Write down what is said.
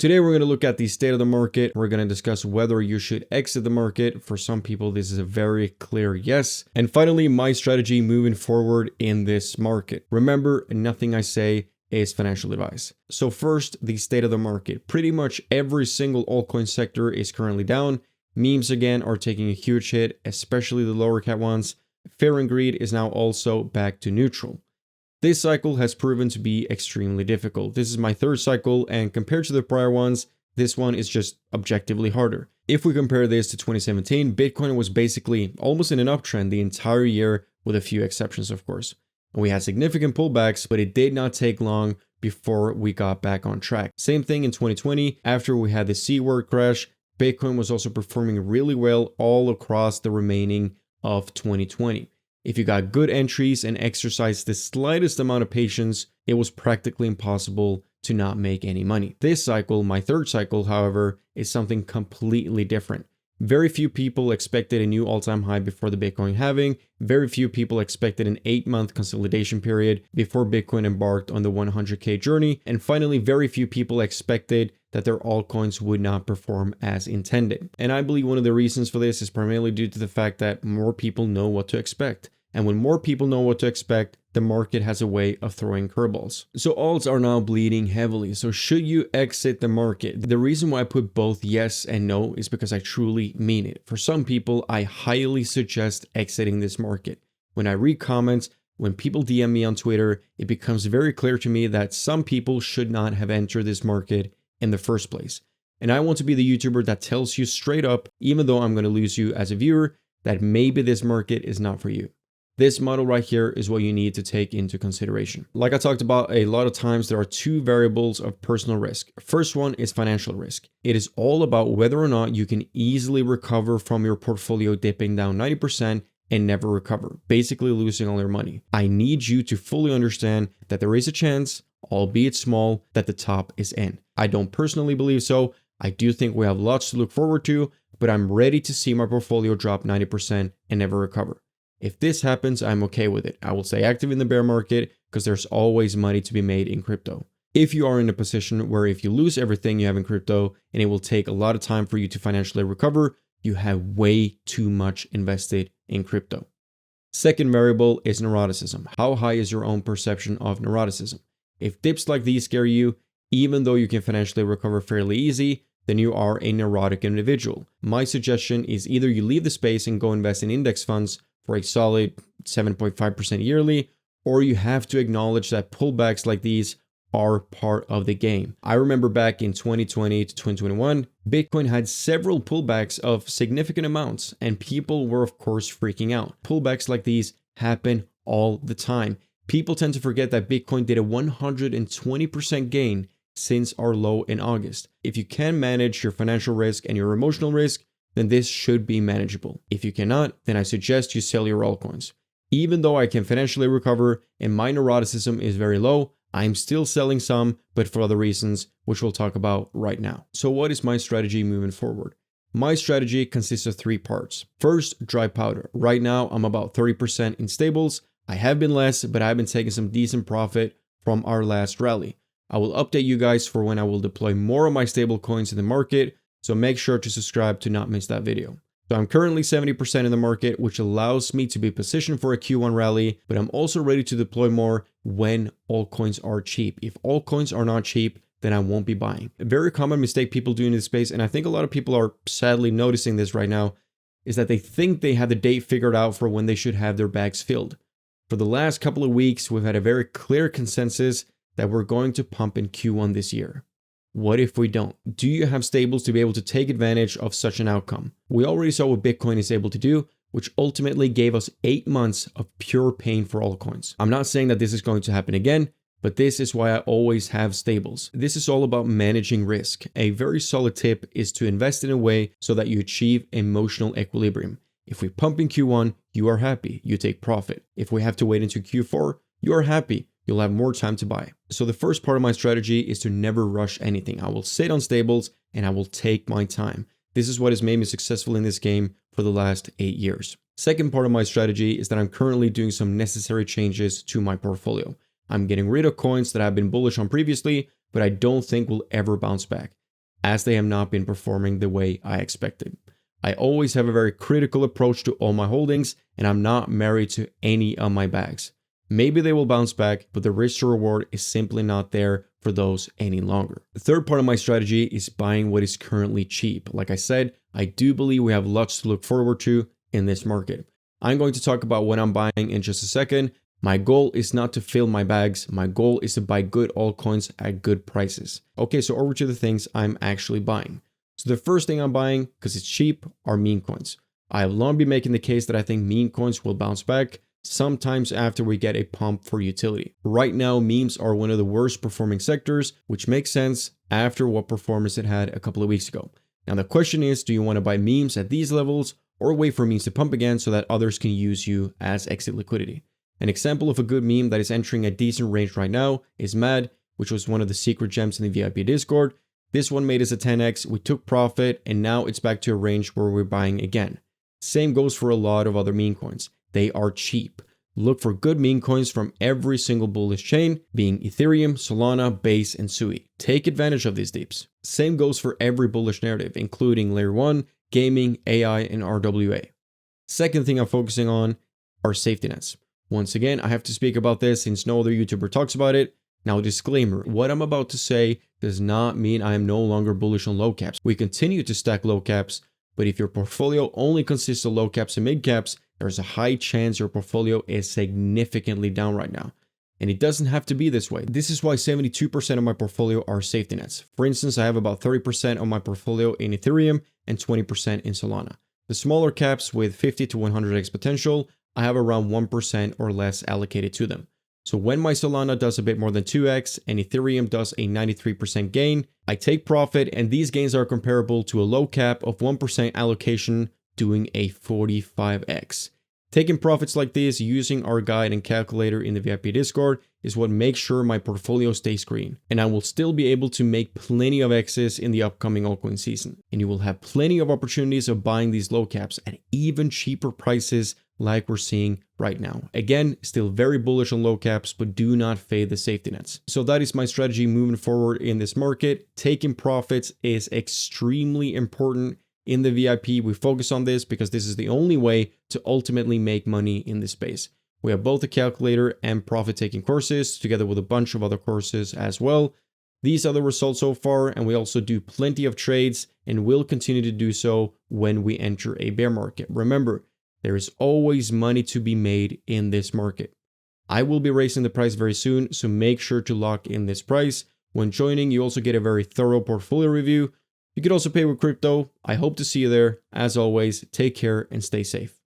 Today, we're going to look at the state of the market. We're going to discuss whether you should exit the market. For some people, this is a very clear yes. And finally, my strategy moving forward in this market. Remember, nothing I say is financial advice. So first, the state of the market. Pretty much every single altcoin sector is currently down. Memes again are taking a huge hit, especially the lower cap ones. Fear and greed is now also back to neutral. This cycle has proven to be extremely difficult. This is my third cycle, and compared to the prior ones, this one is just objectively harder. If we compare this to 2017, Bitcoin was basically almost in an uptrend the entire year, with a few exceptions, of course. And we had significant pullbacks, but it did not take long before we got back on track. Same thing in 2020, after we had the C-word crash, Bitcoin was also performing really well all across the remaining of 2020. If you got good entries and exercised the slightest amount of patience, it was practically impossible to not make any money. This cycle, my third cycle, however, is something completely different. Very few people expected a new all-time high before the Bitcoin halving. Very few people expected an 8-month consolidation period before Bitcoin embarked on the 100K journey. And finally, very few people expected that their altcoins would not perform as intended. And I believe one of the reasons for this is primarily due to the fact that more people know what to expect. And when more people know what to expect, the market has a way of throwing curveballs. So alts are now bleeding heavily. So should you exit the market? The reason why I put both yes and no is because I truly mean it. For some people, I highly suggest exiting this market. When I read comments, when people DM me on Twitter, it becomes very clear to me that some people should not have entered this market in the first place. And I want to be the YouTuber that tells you straight up, even though I'm going to lose you as a viewer, that maybe this market is not for you. This model right here is what you need to take into consideration. Like I talked about a lot of times, there are two variables of personal risk. First one is financial risk. It is all about whether or not you can easily recover from your portfolio dipping down 90% and never recover, basically losing all your money. I need you to fully understand that there is a chance, albeit small, that the top is in. I don't personally believe so. I do think we have lots to look forward to, but I'm ready to see my portfolio drop 90% and never recover. If this happens, I'm okay with it. I will stay active in the bear market because there's always money to be made in crypto. If you are in a position where if you lose everything you have in crypto and it will take a lot of time for you to financially recover, you have way too much invested in crypto. Second variable is neuroticism. How high is your own perception of neuroticism? If dips like these scare you, even though you can financially recover fairly easy, then you are a neurotic individual. My suggestion is either you leave the space and go invest in index funds for a solid 7.5% yearly, or you have to acknowledge that pullbacks like these are part of the game. I remember back in 2020 to 2021, Bitcoin had several pullbacks of significant amounts, and people were of course freaking out. Pullbacks like these happen all the time. People tend to forget that Bitcoin did a 120% gain since our low in August. If you can manage your financial risk and your emotional risk, then this should be manageable. If you cannot, then I suggest you sell your altcoins. Even though I can financially recover and my neuroticism is very low, I'm still selling some, but for other reasons, which we'll talk about right now. So what is my strategy moving forward? My strategy consists of 3 parts. First, dry powder. Right now, I'm about 30% in stables. I have been less, but I've been taking some decent profit from our last rally. I will update you guys for when I will deploy more of my stable coins in the market, so make sure to subscribe to not miss that video. So I'm currently 70% in the market, which allows me to be positioned for a Q1 rally, but I'm also ready to deploy more when altcoins are cheap. If altcoins are not cheap, then I won't be buying. A very common mistake people do in this space, and I think a lot of people are sadly noticing this right now, is that they think they have the date figured out for when they should have their bags filled. For the last couple of weeks, we've had a very clear consensus that we're going to pump in Q1 this year. What if we don't? Do you have stables to be able to take advantage of such an outcome? We already saw what Bitcoin is able to do, which ultimately gave us 8 months of pure pain for altcoins. I'm not saying that this is going to happen again, but this is why I always have stables. This is all about managing risk. A very solid tip is to invest in a way so that you achieve emotional equilibrium. If we pump in Q1, you are happy, you take profit. If we have to wait into Q4, you are happy, you'll have more time to buy. So the first part of my strategy is to never rush anything. I will sit on stables and I will take my time. This is what has made me successful in this game for the last 8 years. Second part of my strategy is that I'm currently doing some necessary changes to my portfolio. I'm getting rid of coins that I've been bullish on previously, but I don't think will ever bounce back. as they have not been performing the way I expected. I always have a very critical approach to all my holdings, and I'm not married to any of my bags. Maybe they will bounce back, but the risk to reward is simply not there for those any longer. The third part of my strategy is buying what is currently cheap. Like I said, I do believe we have lots to look forward to in this market. I'm going to talk about what I'm buying in just a second. My goal is not to fill my bags. My goal is to buy good altcoins at good prices. Okay, so over to the things I'm actually buying. So the first thing I'm buying, because it's cheap, are meme coins. I have long been making the case that I think meme coins will bounce back sometimes after we get a pump for utility. Right now, memes are one of the worst performing sectors, which makes sense after what performance it had a couple of weeks ago. Now the question is, do you want to buy memes at these levels or wait for memes to pump again so that others can use you as exit liquidity? An example of a good meme that is entering a decent range right now is Mad, which was one of the secret gems in the VIP Discord. This one made us a 10x, we took profit, and now it's back to a range where we're buying again. Same goes for a lot of other meme coins. They are cheap. Look for good meme coins from every single bullish chain, being Ethereum, Solana, Base, and Sui. Take advantage of these dips. Same goes for every bullish narrative, including Layer 1, gaming, AI, and RWA. Second thing I'm focusing on are safety nets. Once again, I have to speak about this since no other YouTuber talks about it. Now, disclaimer, what I'm about to say does not mean I am no longer bullish on low caps. We continue to stack low caps, but if your portfolio only consists of low caps and mid caps, there's a high chance your portfolio is significantly down right now. And it doesn't have to be this way. This is why 72% of my portfolio are safety nets. For instance, I have about 30% of my portfolio in Ethereum and 20% in Solana. The smaller caps with 50 to 100x potential, I have around 1% or less allocated to them. So when my Solana does a bit more than 2x and Ethereum does a 93% gain, I take profit, and these gains are comparable to a low cap of 1% allocation doing a 45x. Taking profits like this using our guide and calculator in the VIP Discord is what makes sure my portfolio stays green, and I will still be able to make plenty of X's in the upcoming altcoin season. And you will have plenty of opportunities of buying these low caps at even cheaper prices like we're seeing right now. Again, still very bullish on low caps, but do not fade the safety nets. So that is my strategy moving forward in this market. Taking profits is extremely important. In the VIP, we focus on this because this is the only way to ultimately make money in this space. We have both a calculator and profit-taking courses, together with a bunch of other courses as well. These are the results so far, and we also do plenty of trades and will continue to do so when we enter a bear market. Remember, there is always money to be made in this market. I will be raising the price very soon, so make sure to lock in this price. When joining, you also get a very thorough portfolio review. You could also pay with crypto. I hope to see you there. As always, take care and stay safe.